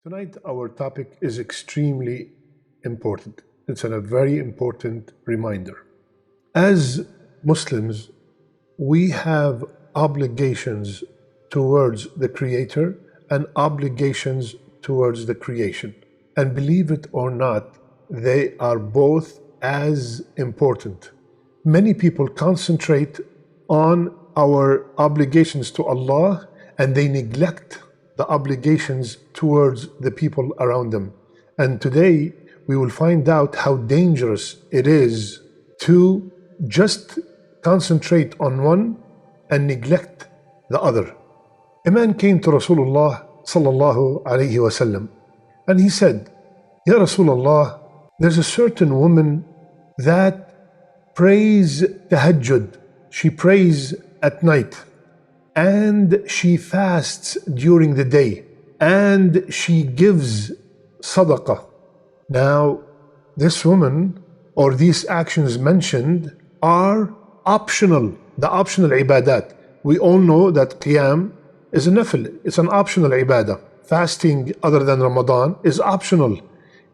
Tonight, our topic is extremely important. It's a very important reminder. As Muslims, we have obligations towards the Creator and obligations towards the creation. And believe it or not, they are both as important. Many people concentrate on our obligations to Allah and they neglect the obligations towards the people around them. And today we will find out how dangerous it is to just concentrate on one and neglect the other. A man came to Rasulullah sallallahu alayhi wasallam and he said, Ya Rasulullah, there's a certain woman that prays tahajjud. She prays at night and she fasts during the day and she gives sadaqah. Now, this woman or these actions mentioned are optional, the optional ibadat. We all know that qiyam is a nafil, it's an optional ibadah. Fasting other than Ramadan is optional.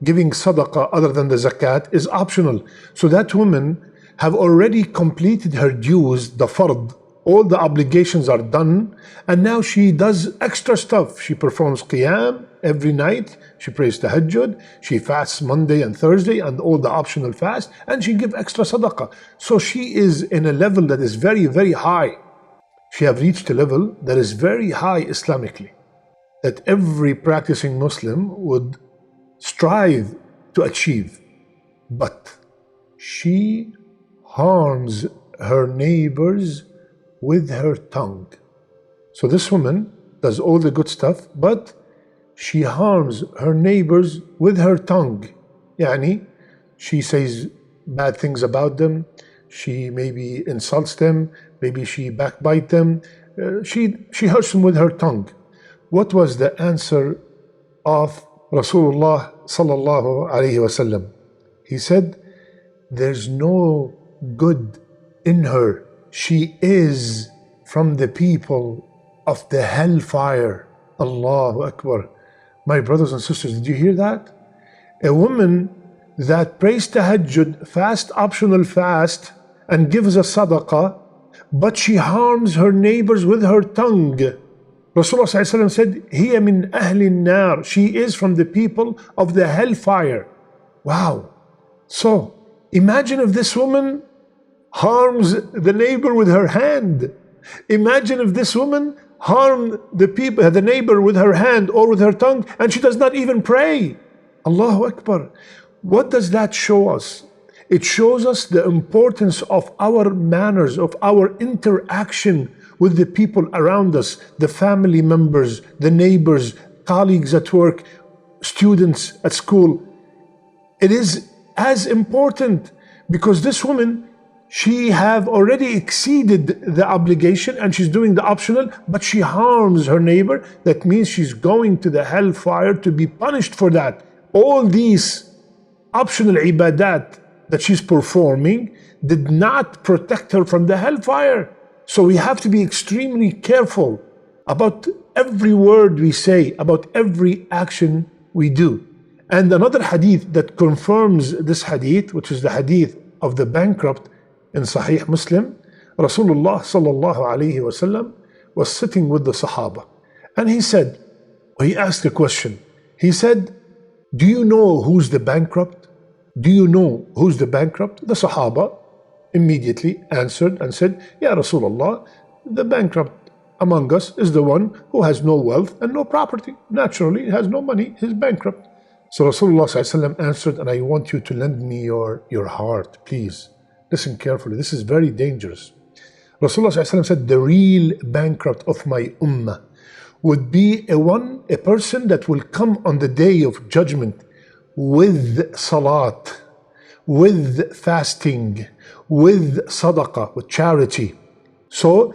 Giving sadaqah other than the zakat is optional. So that woman have already completed her dues, the fard. All the obligations are done, and now she does extra stuff. She performs qiyam every night, she prays tahajjud, she fasts Monday and Thursday and all the optional fast, and she gives extra sadaqah. So she is in a level that is very, very high. She have reached a level that is very high Islamically, that every practicing Muslim would strive to achieve. But she harms her neighbors with her tongue. So this woman does all the good stuff, but she harms her neighbors with her tongue. Yani, she says bad things about them, she maybe insults them, maybe she backbites them, she hurts them with her tongue. What was the answer of Rasulullah sallallahu alayhi wasallam? He said, there's no good in her. She is from the people of the hellfire. Allahu Akbar. My brothers and sisters, did you hear that? A woman that prays tahajjud, fast optional fast, and gives a sadaqah, but she harms her neighbors with her tongue. Rasulullah ﷺ said, Hiya min ahli nar. She is from the people of the hellfire. Wow. So, imagine if this woman harms the neighbor with her hand. Imagine if this woman harmed the neighbor with her hand or with her tongue, and she does not even pray. Allahu Akbar. What does that show us? It shows us the importance of our manners, of our interaction with the people around us, the family members, the neighbors, colleagues at work, students at school. It is as important because this woman, she have already exceeded the obligation and she's doing the optional, but she harms her neighbor. That means she's going to the hellfire to be punished for that. All these optional ibadat that she's performing did not protect her from the hellfire. So we have to be extremely careful about every word we say, about every action we do. And another hadith that confirms this hadith, which is the hadith of the bankrupt in Sahih Muslim, Rasulullah sallallahu alayhi wasallam was sitting with the Sahaba. And he asked a question. He said, do you know who's the bankrupt? Do you know who's the bankrupt? The Sahaba immediately answered and said, Ya Rasulullah, the bankrupt among us is the one who has no wealth and no property. Naturally, he has no money, he's bankrupt. So Rasulullah ﷺ answered, and I want you to lend me your heart, please. Listen carefully, this is very dangerous. Rasulullah ﷺ said, the real bankrupt of my ummah would be a person that will come on the day of judgment with salat, with fasting, with sadaqah, with charity. So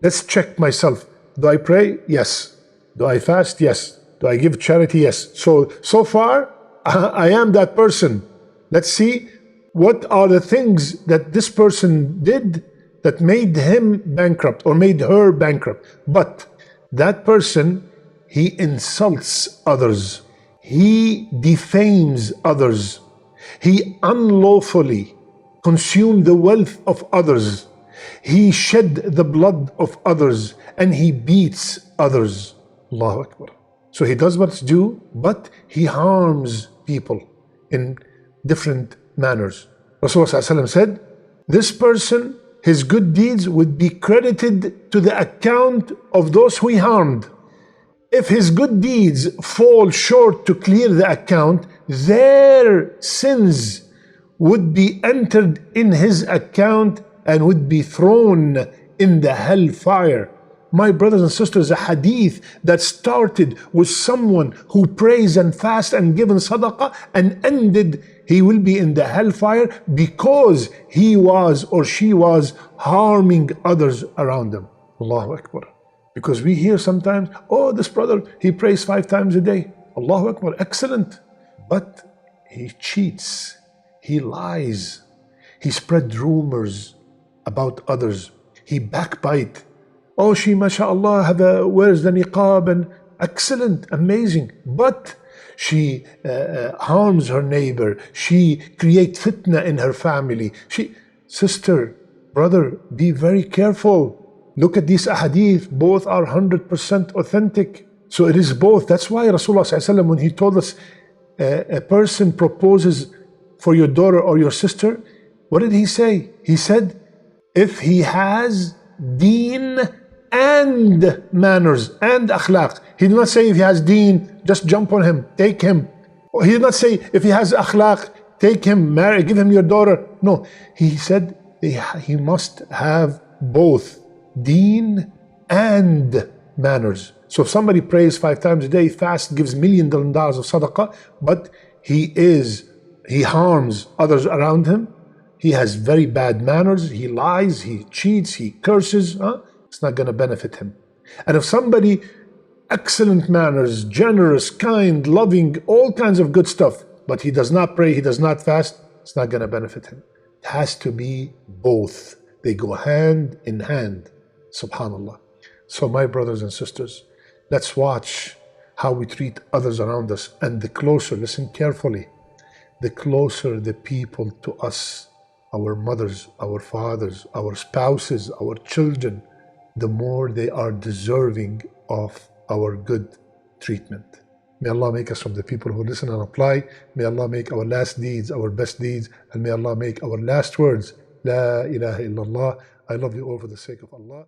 let's check myself. Do I pray? Yes. Do I fast? Yes. Do I give charity? Yes. So far, I am that person. Let's see what are the things that this person did that made him bankrupt or made her bankrupt. But that person he insults others, he defames others, he unlawfully consumed the wealth of others, he shed the blood of others, and he beats others. Allahu Akbar. So he does what's due, but he harms people in different manners. Rasulullah ﷺ said, this person, his good deeds would be credited to the account of those who he harmed. If his good deeds fall short to clear the account, their sins would be entered in his account and would be thrown in the hellfire. My brothers and sisters, a hadith that started with someone who prays and fasts and given sadaqah and ended, he will be in the hellfire because he was or she was harming others around them. Allahu Akbar. Because we hear sometimes, oh, this brother, he prays 5 times a day. Allahu Akbar, excellent. But he cheats, he lies, he spread rumors about others, he backbite. Oh, she, mashallah, wears the niqab, and excellent, amazing. But she harms her neighbor. She creates fitna in her family. Sister, brother, be very careful. Look at these ahadith. Both are 100% authentic. So it is both. That's why Rasulullah ﷺ, when he told us a person proposes for your daughter or your sister, what did he say? He said, if he has deen and manners and akhlaq. He did not say if he has deen, just jump on him, take him. Or he did not say if he has akhlaq, take him, marry, give him your daughter. No, he said he must have both deen and manners. So if somebody prays 5 times a day, fasts, gives $1 million of sadaqah, but he harms others around him, he has very bad manners, he lies, he cheats, he curses, it's not going to benefit him. And if somebody, excellent manners, generous, kind, loving, all kinds of good stuff, but he does not pray, he does not fast, it's not going to benefit him. It has to be both. They go hand in hand. Subhanallah. So my brothers and sisters, let's watch how we treat others around us. And the closer, listen carefully, the closer the people to us, our mothers, our fathers, our spouses, our children, the more they are deserving of our good treatment. May Allah make us from the people who listen and apply. May Allah make our last deeds our best deeds. And may Allah make our last words, La ilaha illallah. I love you all for the sake of Allah.